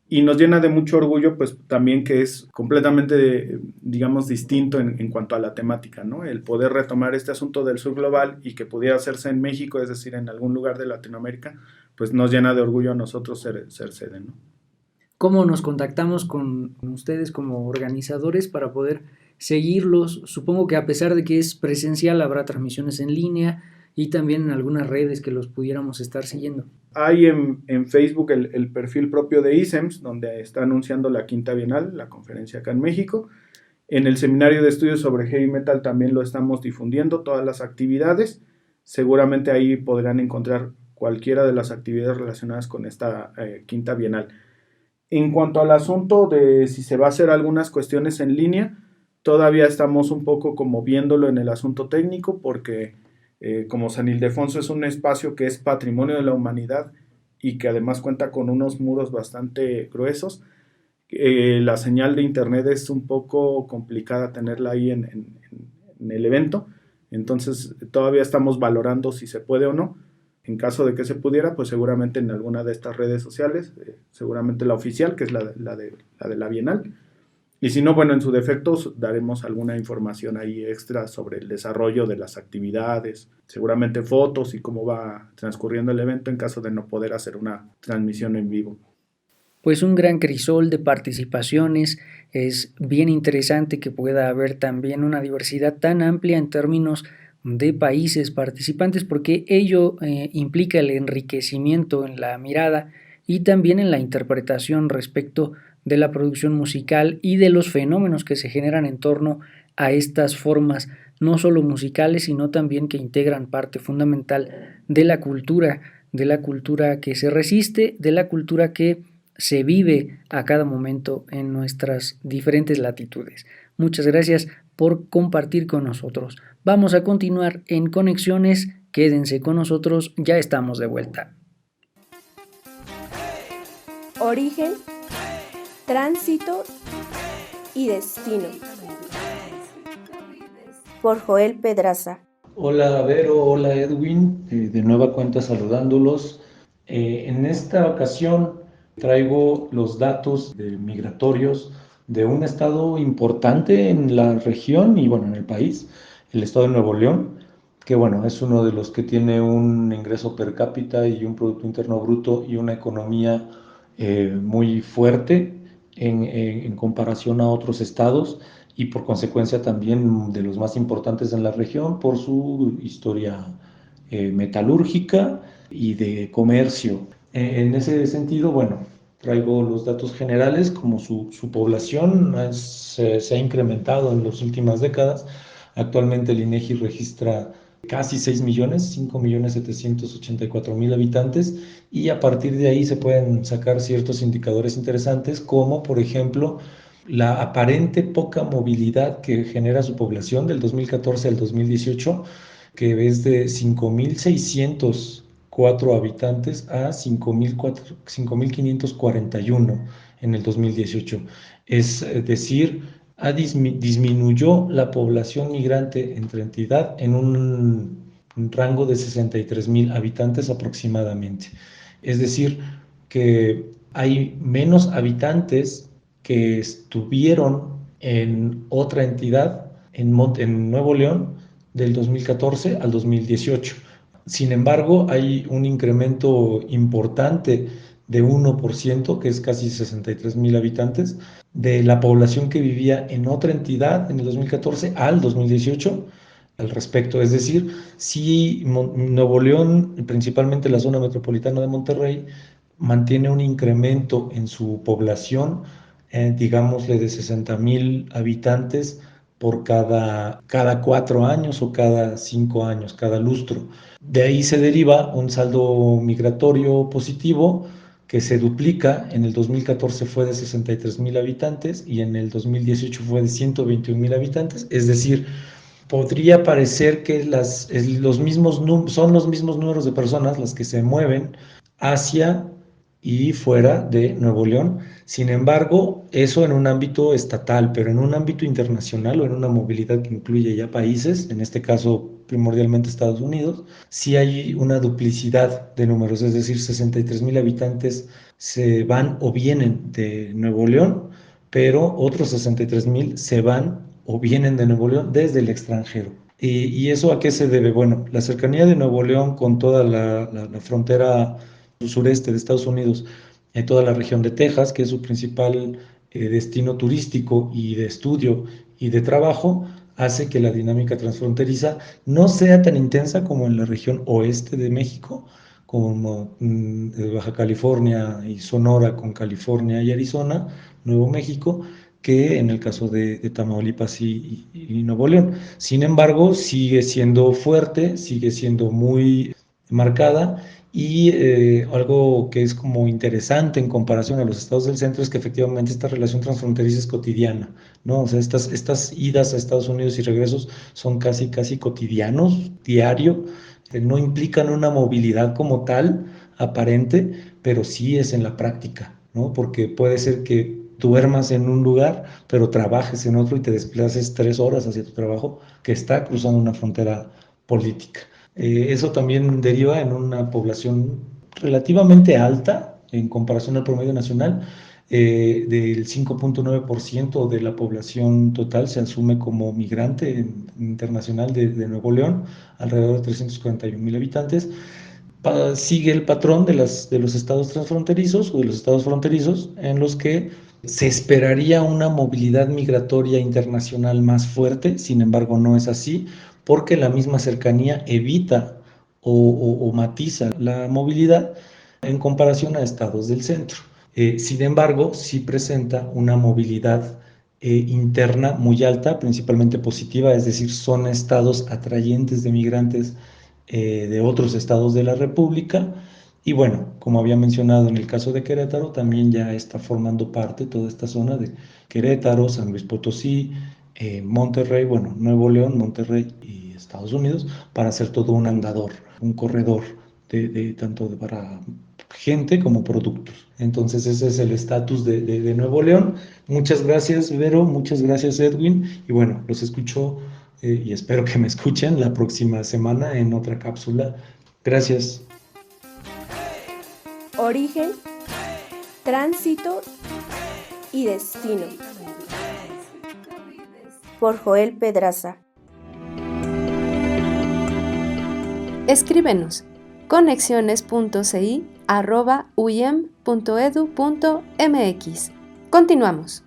Y nos llena de mucho orgullo, pues también que es completamente, digamos, distinto en cuanto a la temática, ¿no? El poder retomar este asunto del sur global y que pudiera hacerse en México, es decir, en algún lugar de Latinoamérica, pues nos llena de orgullo a nosotros ser sede, ¿no? ¿Cómo nos contactamos con ustedes como organizadores para poder seguirlos? Supongo que a pesar de que es presencial, habrá transmisiones en línea y también en algunas redes que los pudiéramos estar siguiendo. Hay en Facebook el perfil propio de ISEMS, donde está anunciando la Quinta Bienal, la conferencia acá en México. En el Seminario de Estudios sobre Heavy Metal también lo estamos difundiendo, todas las actividades. Seguramente ahí podrán encontrar cualquiera de las actividades relacionadas con esta Quinta Bienal. En cuanto al asunto de si se va a hacer algunas cuestiones en línea, todavía estamos un poco como viéndolo en el asunto técnico porque como San Ildefonso es un espacio que es patrimonio de la humanidad y que además cuenta con unos muros bastante gruesos, la señal de internet es un poco complicada tenerla ahí en el evento, entonces todavía estamos valorando si se puede o no. En caso de que se pudiera, pues seguramente en alguna de estas redes sociales, seguramente la oficial, que es la de la Bienal, y si no, bueno, en su defecto daremos alguna información ahí extra sobre el desarrollo de las actividades, seguramente fotos y cómo va transcurriendo el evento en caso de no poder hacer una transmisión en vivo. Pues un gran crisol de participaciones, es bien interesante que pueda haber también una diversidad tan amplia en términos de países participantes porque ello implica el enriquecimiento en la mirada y también en la interpretación respecto de la producción musical y de los fenómenos que se generan en torno a estas formas, no solo musicales, sino también que integran parte fundamental de la cultura que se resiste, de la cultura que se vive a cada momento en nuestras diferentes latitudes. Muchas gracias por compartir con nosotros. Vamos a continuar en Conexiones, quédense con nosotros, ya estamos de vuelta. Origen, tránsito y destino. Por Joel Pedraza. Hola Vero, hola Edwin, de nueva cuenta saludándolos. En esta ocasión traigo los datos migratorios de un estado importante en la región y bueno, en el país, el estado de Nuevo León, que bueno, es uno de los que tiene un ingreso per cápita y un Producto Interno Bruto y una economía muy fuerte en comparación a otros estados y por consecuencia también de los más importantes en la región por su historia metalúrgica y de comercio. En ese sentido, bueno, traigo los datos generales, como su población se ha incrementado en las últimas décadas. Actualmente el INEGI registra casi 6 millones, 5.784.000 habitantes, y a partir de ahí se pueden sacar ciertos indicadores interesantes, como por ejemplo la aparente poca movilidad que genera su población del 2014 al 2018, que es de 5.604 habitantes a 5.541 en el 2018. Es decir, disminuyó la población migrante entre entidad en un rango de 63.000 habitantes aproximadamente. Es decir, que hay menos habitantes que estuvieron en otra entidad en Nuevo León del 2014 al 2018. Sin embargo, hay un incremento importante de 1%, que es casi 63.000 habitantes, de la población que vivía en otra entidad en el 2014 al 2018 al respecto. Es decir, si Nuevo León, principalmente la zona metropolitana de Monterrey, mantiene un incremento en su población, digámosle de 60.000 habitantes por cada 4 años o cada 5 años, cada lustro. De ahí se deriva un saldo migratorio positivo que se duplica. En el 2014 fue de 63.000 habitantes y en el 2018 fue de 121.000 habitantes. Es decir, podría parecer que son los mismos números de personas las que se mueven hacia y fuera de Nuevo León. Sin embargo, eso en un ámbito estatal, pero en un ámbito internacional o en una movilidad que incluye ya países, en este caso primordialmente Estados Unidos, sí hay una duplicidad de números, es decir, 63.000 habitantes se van o vienen de Nuevo León, pero otros 63.000 se van o vienen de Nuevo León desde el extranjero. ¿Y eso a qué se debe? Bueno, la cercanía de Nuevo León con toda la frontera sureste de Estados Unidos, en toda la región de Texas, que es su principal destino turístico y de estudio y de trabajo, hace que la dinámica transfronteriza no sea tan intensa como en la región oeste de México, como Baja California y Sonora con California y Arizona, Nuevo México, que en el caso de Tamaulipas y Nuevo León. Sin embargo, sigue siendo fuerte, sigue siendo muy marcada Y algo que es como interesante en comparación a los estados del centro es que efectivamente esta relación transfronteriza es cotidiana, ¿no? O sea, estas idas a Estados Unidos y regresos son casi cotidianos, diario, no implican una movilidad como tal, aparente, pero sí es en la práctica, ¿no? Porque puede ser que duermas en un lugar, pero trabajes en otro y te desplaces 3 horas hacia tu trabajo, que está cruzando una frontera política. Eso también deriva en una población relativamente alta en comparación al promedio nacional. Del 5.9% de la población total se asume como migrante internacional de Nuevo León, alrededor de 341,000 habitantes. Sigue el patrón de los estados transfronterizos o de los estados fronterizos en los que se esperaría una movilidad migratoria internacional más fuerte, sin embargo no es así, porque la misma cercanía evita o matiza la movilidad en comparación a estados del centro. Sin embargo, sí presenta una movilidad interna muy alta, principalmente positiva, es decir, son estados atrayentes de migrantes de otros estados de la República. Y bueno, como había mencionado en el caso de Querétaro, también ya está formando parte toda esta zona de Querétaro, San Luis Potosí, Monterrey, bueno, Nuevo León, Monterrey y Estados Unidos, para hacer todo un andador, un corredor tanto para gente como productos. Entonces ese es el estatus de Nuevo León. Muchas gracias, Vero, muchas gracias, Edwin, y bueno, los escucho y espero que me escuchen la próxima semana en otra cápsula. Gracias. Origen, tránsito y destino. Por Joel Pedraza. Escríbenos conexiones.ci@uyem.edu.mx. Continuamos.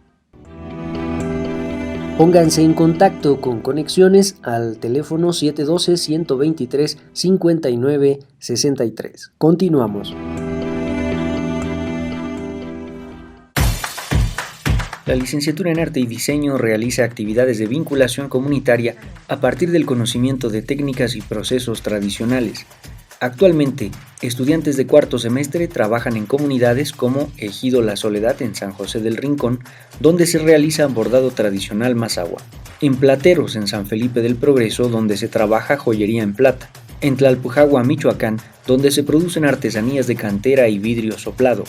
Pónganse en contacto con Conexiones al teléfono 712-123-5963. Continuamos. La licenciatura en Arte y Diseño realiza actividades de vinculación comunitaria a partir del conocimiento de técnicas y procesos tradicionales. Actualmente, estudiantes de cuarto semestre trabajan en comunidades como Ejido La Soledad en San José del Rincón, donde se realiza bordado tradicional Mazahua; en Plateros en San Felipe del Progreso, donde se trabaja joyería en plata; en Tlalpujahua, Michoacán, donde se producen artesanías de cantera y vidrio soplado.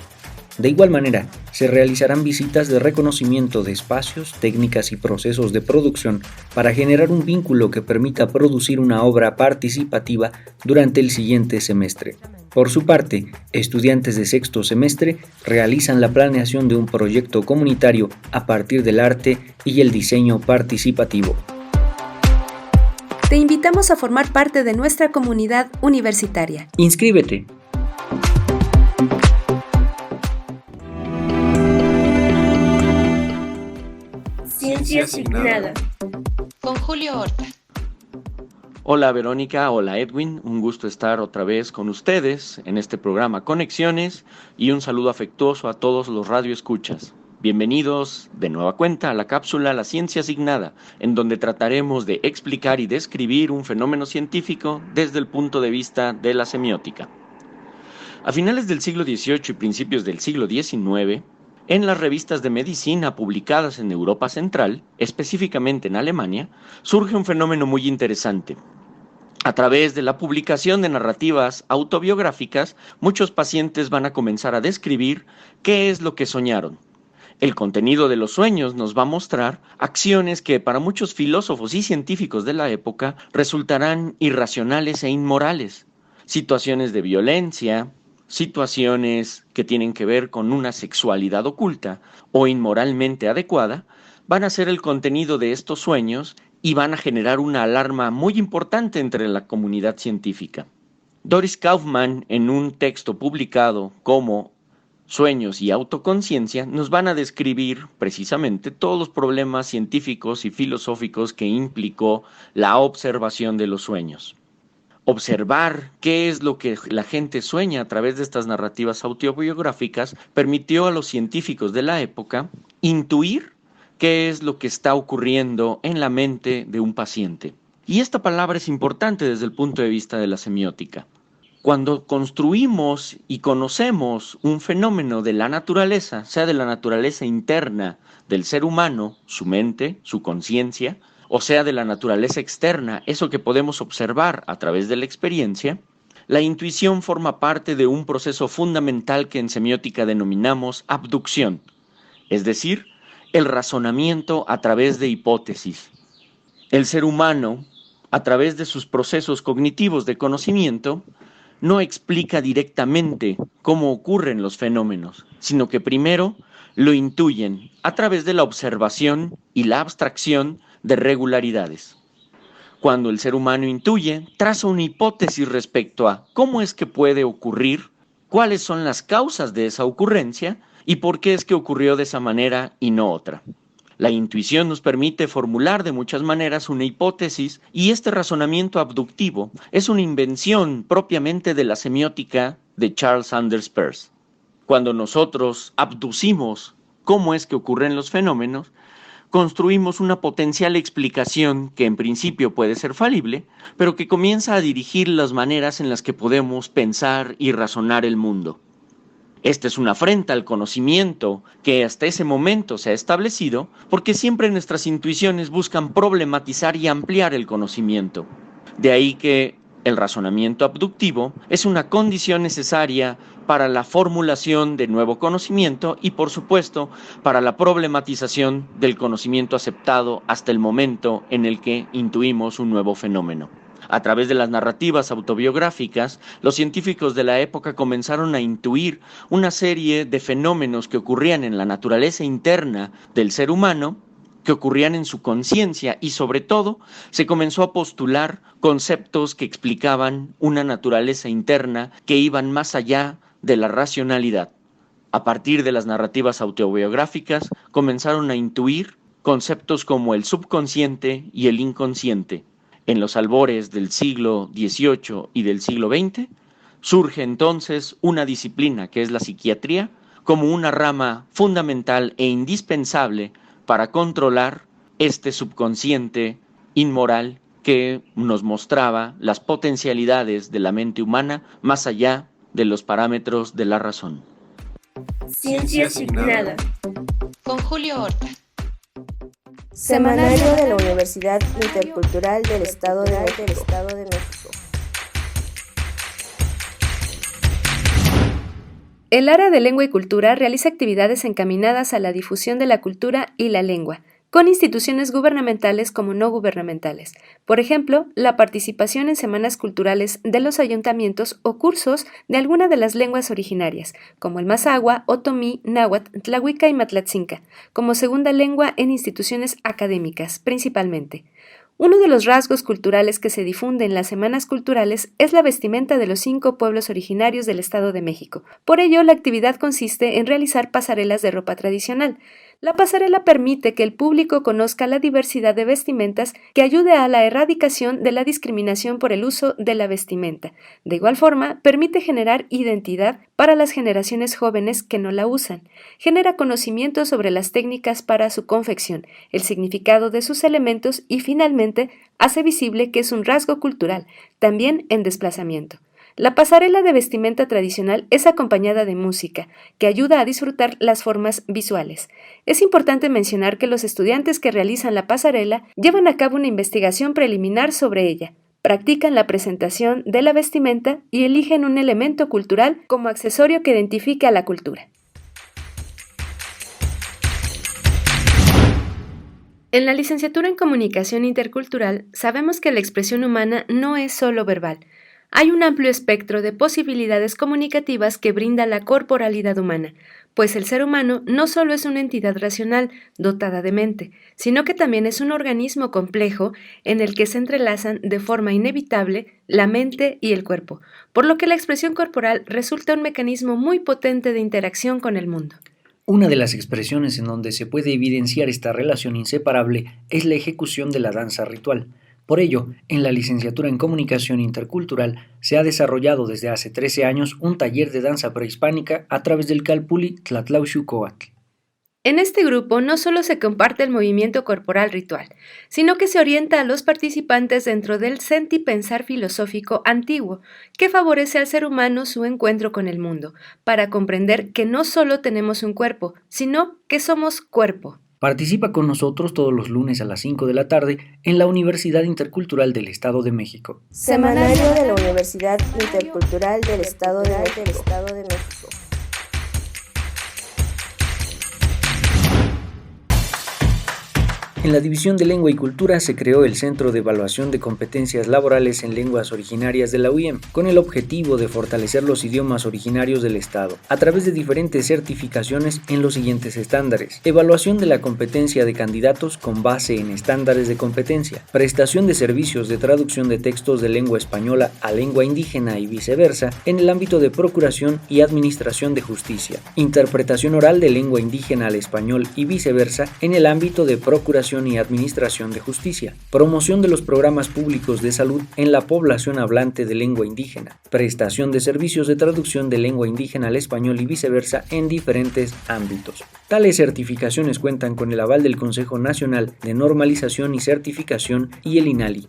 De igual manera, se realizarán visitas de reconocimiento de espacios, técnicas y procesos de producción para generar un vínculo que permita producir una obra participativa durante el siguiente semestre. Por su parte, estudiantes de sexto semestre realizan la planeación de un proyecto comunitario a partir del arte y el diseño participativo. Te invitamos a formar parte de nuestra comunidad universitaria. Inscríbete. Ciencia asignada. Con Julio Horta. Hola Verónica, hola Edwin, un gusto estar otra vez con ustedes en este programa Conexiones y un saludo afectuoso a todos los radioescuchas. Bienvenidos de nueva cuenta a la cápsula La Ciencia Asignada, en donde trataremos de explicar y describir un fenómeno científico desde el punto de vista de la semiótica. A finales del siglo XVIII y principios del siglo XIX, en las revistas de medicina publicadas en Europa Central, específicamente en Alemania, surge un fenómeno muy interesante. A través de la publicación de narrativas autobiográficas, muchos pacientes van a comenzar a describir qué es lo que soñaron. El contenido de los sueños nos va a mostrar acciones que para muchos filósofos y científicos de la época resultarán irracionales e inmorales. Situaciones de violencia, situaciones que tienen que ver con una sexualidad oculta o inmoralmente adecuada, van a ser el contenido de estos sueños y van a generar una alarma muy importante entre la comunidad científica. Doris Kaufmann, en un texto publicado como Sueños y autoconciencia, nos van a describir precisamente todos los problemas científicos y filosóficos que implicó la observación de los sueños. Observar qué es lo que la gente sueña a través de estas narrativas autobiográficas permitió a los científicos de la época intuir qué es lo que está ocurriendo en la mente de un paciente. Y esta palabra es importante desde el punto de vista de la semiótica. Cuando construimos y conocemos un fenómeno de la naturaleza, sea de la naturaleza interna del ser humano, su mente, su conciencia, o sea de la naturaleza externa, eso que podemos observar a través de la experiencia, la intuición forma parte de un proceso fundamental que en semiótica denominamos abducción, es decir, el razonamiento a través de hipótesis. El ser humano, a través de sus procesos cognitivos de conocimiento, no explica directamente cómo ocurren los fenómenos, sino que primero lo intuyen a través de la observación y la abstracción de regularidades. Cuando el ser humano intuye, traza una hipótesis respecto a cómo es que puede ocurrir, cuáles son las causas de esa ocurrencia y por qué es que ocurrió de esa manera y no otra. La intuición nos permite formular de muchas maneras una hipótesis y este razonamiento abductivo es una invención propiamente de la semiótica de Charles Sanders Peirce. Cuando nosotros abducimos cómo es que ocurren los fenómenos, construimos una potencial explicación que en principio puede ser falible, pero que comienza a dirigir las maneras en las que podemos pensar y razonar el mundo. Esta es una afrenta al conocimiento que hasta ese momento se ha establecido, porque siempre nuestras intuiciones buscan problematizar y ampliar el conocimiento. De ahí que el razonamiento abductivo es una condición necesaria para la formulación de nuevo conocimiento y, por supuesto, para la problematización del conocimiento aceptado hasta el momento en el que intuimos un nuevo fenómeno. A través de las narrativas autobiográficas, los científicos de la época comenzaron a intuir una serie de fenómenos que ocurrían en la naturaleza interna del ser humano, que ocurrían en su conciencia y, sobre todo, se comenzó a postular conceptos que explicaban una naturaleza interna que iban más allá de la racionalidad. A partir de las narrativas autobiográficas, comenzaron a intuir conceptos como el subconsciente y el inconsciente. En los albores del siglo XVIII y del siglo XX, surge entonces una disciplina que es la psiquiatría como una rama fundamental e indispensable para controlar este subconsciente inmoral que nos mostraba las potencialidades de la mente humana más allá de los parámetros de la razón. Ciencia asignada. Con Julio Horta. Semanario de la Universidad Intercultural del Estado de México. El área de lengua y cultura realiza actividades encaminadas a la difusión de la cultura y la lengua, con instituciones gubernamentales como no gubernamentales. Por ejemplo, la participación en semanas culturales de los ayuntamientos o cursos de alguna de las lenguas originarias, como el mazahua, otomí, náhuatl, tlahuica y matlatzinca, como segunda lengua en instituciones académicas, principalmente. Uno de los rasgos culturales que se difunde en las semanas culturales es la vestimenta de los 5 pueblos originarios del Estado de México. Por ello, la actividad consiste en realizar pasarelas de ropa tradicional. La pasarela permite que el público conozca la diversidad de vestimentas que ayude a la erradicación de la discriminación por el uso de la vestimenta. De igual forma, permite generar identidad para las generaciones jóvenes que no la usan. Genera conocimiento sobre las técnicas para su confección, el significado de sus elementos y, finalmente, hace visible que es un rasgo cultural, también en desplazamiento. La pasarela de vestimenta tradicional es acompañada de música, que ayuda a disfrutar las formas visuales. Es importante mencionar que los estudiantes que realizan la pasarela llevan a cabo una investigación preliminar sobre ella, practican la presentación de la vestimenta y eligen un elemento cultural como accesorio que identifique a la cultura. En la licenciatura en Comunicación Intercultural sabemos que la expresión humana no es solo verbal. Hay un amplio espectro de posibilidades comunicativas que brinda la corporalidad humana, pues el ser humano no solo es una entidad racional dotada de mente, sino que también es un organismo complejo en el que se entrelazan de forma inevitable la mente y el cuerpo, por lo que la expresión corporal resulta un mecanismo muy potente de interacción con el mundo. Una de las expresiones en donde se puede evidenciar esta relación inseparable es la ejecución de la danza ritual. Por ello, en la licenciatura en Comunicación Intercultural se ha desarrollado desde hace 13 años un taller de danza prehispánica a través del Calpulli Tlatlauxucoatl. En este grupo no solo se comparte el movimiento corporal ritual, sino que se orienta a los participantes dentro del sentipensar filosófico antiguo, que favorece al ser humano su encuentro con el mundo, para comprender que no solo tenemos un cuerpo, sino que somos cuerpo. Participa con nosotros todos los lunes a las 5 de la tarde en la Universidad Intercultural del Estado de México. Semanario de la Universidad Intercultural del Estado de México. En la División de Lengua y Cultura se creó el Centro de Evaluación de Competencias Laborales en Lenguas Originarias de la UIEM, con el objetivo de fortalecer los idiomas originarios del Estado, a través de diferentes certificaciones en los siguientes estándares: evaluación de la competencia de candidatos con base en estándares de competencia, prestación de servicios de traducción de textos de lengua española a lengua indígena y viceversa en el ámbito de procuración y administración de justicia, interpretación oral de lengua indígena al español y viceversa en el ámbito de procuración y administración de justicia, promoción de los programas públicos de salud en la población hablante de lengua indígena, prestación de servicios de traducción de lengua indígena al español y viceversa en diferentes ámbitos. Tales certificaciones cuentan con el aval del Consejo Nacional de Normalización y Certificación y el INALI.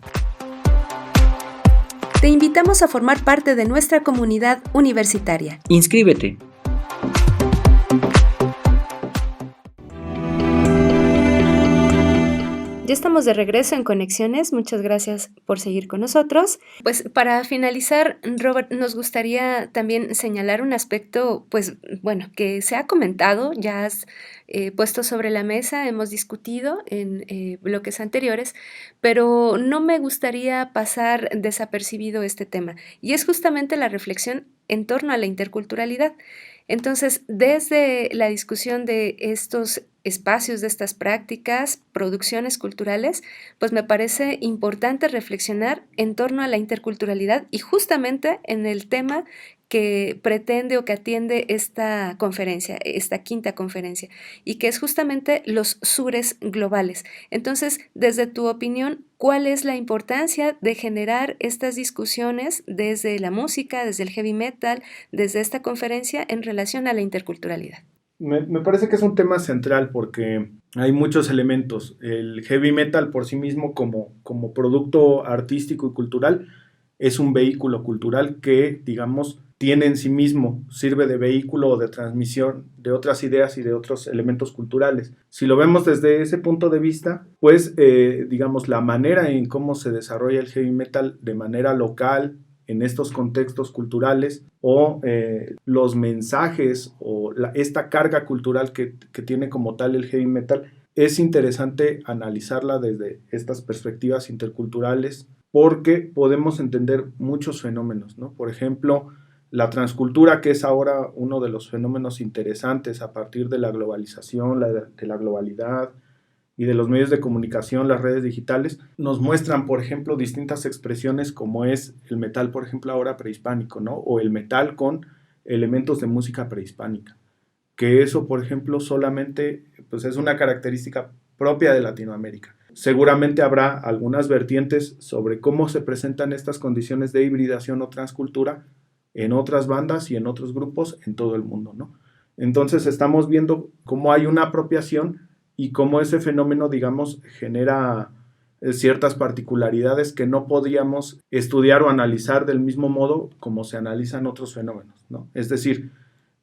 Te invitamos a formar parte de nuestra comunidad universitaria. Inscríbete. Ya estamos de regreso en Conexiones, muchas gracias por seguir con nosotros. Pues para finalizar, Robert, nos gustaría también señalar un aspecto, pues bueno, que se ha comentado, ya has puesto sobre la mesa, hemos discutido en bloques anteriores, pero no me gustaría pasar desapercibido este tema, y es justamente la reflexión en torno a la interculturalidad. Entonces, desde la discusión de estos espacios, de estas prácticas, producciones culturales, pues me parece importante reflexionar en torno a la interculturalidad y justamente en el tema que pretende o que atiende esta conferencia, esta quinta conferencia, y que es justamente los sures globales. Entonces, desde tu opinión, ¿cuál es la importancia de generar estas discusiones desde la música, desde el heavy metal, desde esta conferencia en relación a la interculturalidad? Me parece que es un tema central porque hay muchos elementos. El heavy metal por sí mismo como producto artístico y cultural es un vehículo cultural que, digamos, tiene en sí mismo, sirve de vehículo o de transmisión de otras ideas y de otros elementos culturales. Si lo vemos desde ese punto de vista, pues, digamos, la manera en cómo se desarrolla el heavy metal de manera local, en estos contextos culturales, o los mensajes o esta carga cultural que tiene como tal el heavy metal, es interesante analizarla desde estas perspectivas interculturales porque podemos entender muchos fenómenos, ¿no? Por ejemplo, la transcultura, que es ahora uno de los fenómenos interesantes a partir de la globalización, de la globalidad y de los medios de comunicación, las redes digitales, nos muestran, por ejemplo, distintas expresiones como es el metal, por ejemplo, ahora prehispánico, ¿no? O el metal con elementos de música prehispánica. Que eso, por ejemplo, solamente pues, es una característica propia de Latinoamérica. Seguramente habrá algunas vertientes sobre cómo se presentan estas condiciones de hibridación o transcultura en otras bandas y en otros grupos en todo el mundo, ¿no? Entonces estamos viendo cómo hay una apropiación y cómo ese fenómeno, digamos, genera ciertas particularidades que no podríamos estudiar o analizar del mismo modo como se analizan otros fenómenos, ¿no? Es decir,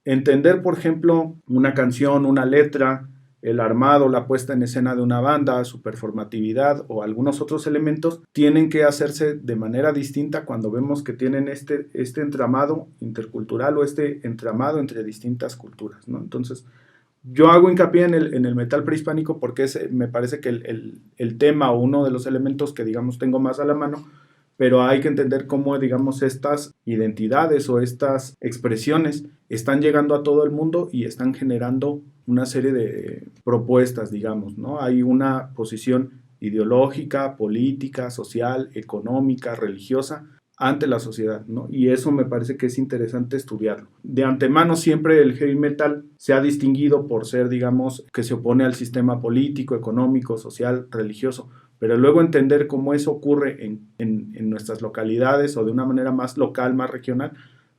entender, por ejemplo, una canción, una letra, el armado, la puesta en escena de una banda, su performatividad o algunos otros elementos tienen que hacerse de manera distinta cuando vemos que tienen este entramado intercultural o este entramado entre distintas culturas, ¿no? Entonces, yo hago hincapié en el metal prehispánico porque me parece que el tema o uno de los elementos que, digamos, tengo más a la mano, pero hay que entender cómo, digamos, estas identidades o estas expresiones están llegando a todo el mundo y están generando una serie de propuestas, digamos, ¿no? Hay una posición ideológica, política, social, económica, religiosa ante la sociedad, ¿no? Y eso me parece que es interesante estudiarlo. De antemano siempre el heavy metal se ha distinguido por ser, digamos, que se opone al sistema político, económico, social, religioso, pero luego entender cómo eso ocurre en nuestras localidades o de una manera más local, más regional,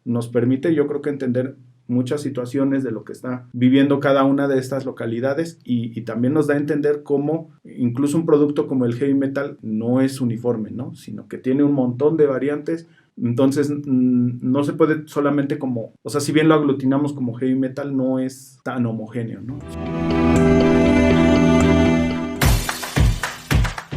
nos permite, yo creo que entender muchas situaciones de lo que está viviendo cada una de estas localidades y también nos da a entender cómo incluso un producto como el heavy metal no es uniforme, ¿no? Sino que tiene un montón de variantes. Entonces no se puede solamente como, o sea, si bien lo aglutinamos como heavy metal, no es tan homogéneo, ¿no?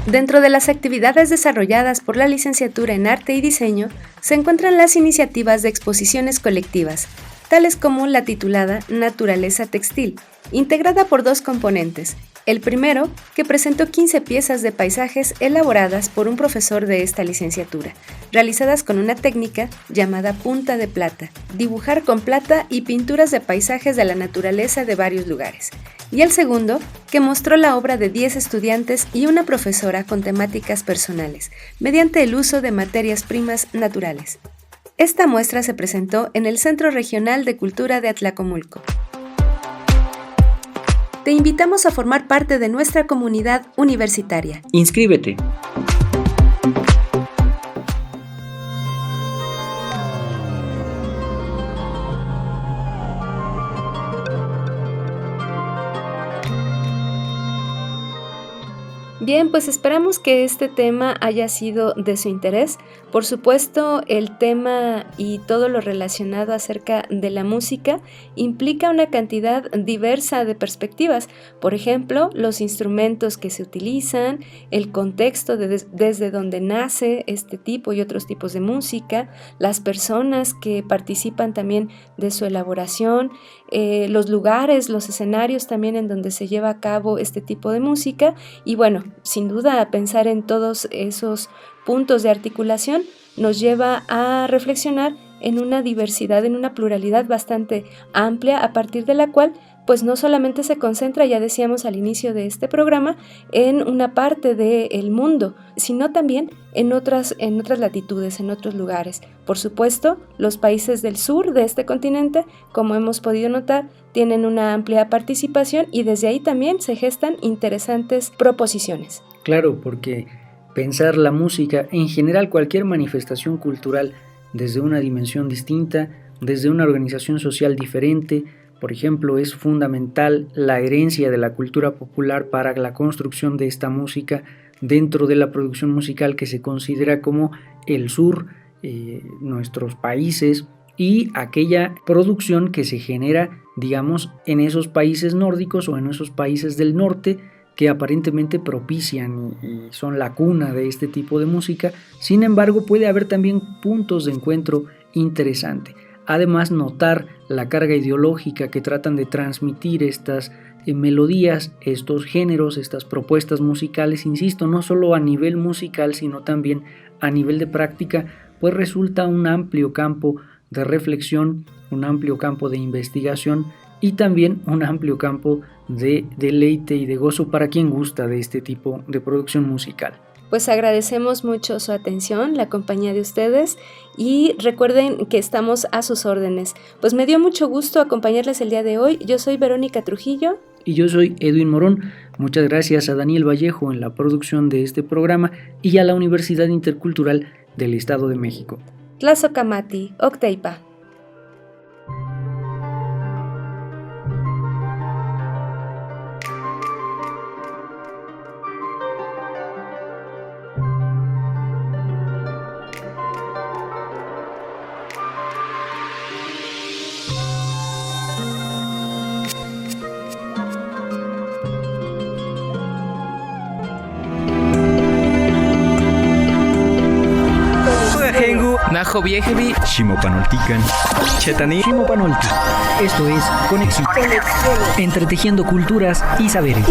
Dentro de las actividades desarrolladas por la licenciatura en Arte y Diseño se encuentran las iniciativas de exposiciones colectivas, tales como la titulada Naturaleza Textil, integrada por 2 componentes. El primero, que presentó 15 piezas de paisajes elaboradas por un profesor de esta licenciatura, realizadas con una técnica llamada punta de plata, dibujar con plata y pinturas de paisajes de la naturaleza de varios lugares. Y el segundo, que mostró la obra de 10 estudiantes y una profesora con temáticas personales, mediante el uso de materias primas naturales. Esta muestra se presentó en el Centro Regional de Cultura de Atlacomulco. Te invitamos a formar parte de nuestra comunidad universitaria. Inscríbete. Bien, pues esperamos que este tema haya sido de su interés. Por supuesto, el tema y todo lo relacionado acerca de la música implica una cantidad diversa de perspectivas. Por ejemplo, los instrumentos que se utilizan, el contexto desde donde nace este tipo y otros tipos de música, las personas que participan también de su elaboración, los lugares, los escenarios también en donde se lleva a cabo este tipo de música y bueno, sin duda pensar en todos esos puntos de articulación nos lleva a reflexionar en una diversidad, en una pluralidad bastante amplia a partir de la cual pues no solamente se concentra, ya decíamos al inicio de este programa, en una parte del mundo, sino también en otras latitudes, en otros lugares. Por supuesto, los países del sur de este continente, como hemos podido notar, tienen una amplia participación y desde ahí también se gestan interesantes proposiciones. Claro, porque pensar la música, en general cualquier manifestación cultural, desde una dimensión distinta, desde una organización social diferente. Por ejemplo, es fundamental la herencia de la cultura popular para la construcción de esta música dentro de la producción musical que se considera como el sur, nuestros países, y aquella producción que se genera, digamos, en esos países nórdicos o en esos países del norte que aparentemente propician y son la cuna de este tipo de música. Sin embargo, puede haber también puntos de encuentro interesantes. Además, notar la carga ideológica que tratan de transmitir estas melodías, estos géneros, estas propuestas musicales, insisto, no solo a nivel musical, sino también a nivel de práctica, pues resulta un amplio campo de reflexión, un amplio campo de investigación y también un amplio campo de deleite y de gozo para quien gusta de este tipo de producción musical. Pues agradecemos mucho su atención, la compañía de ustedes y recuerden que estamos a sus órdenes. Pues me dio mucho gusto acompañarles el día de hoy. Yo soy Verónica Trujillo. Y yo soy Edwin Morón. Muchas gracias a Daniel Vallejo en la producción de este programa y a la Universidad Intercultural del Estado de México. Tlazocamati, Octeipa. Najo Viejevi, Shimopanoltican, Chetani, Shimopanolti. Esto es Conexión. Entretejiendo culturas y saberes.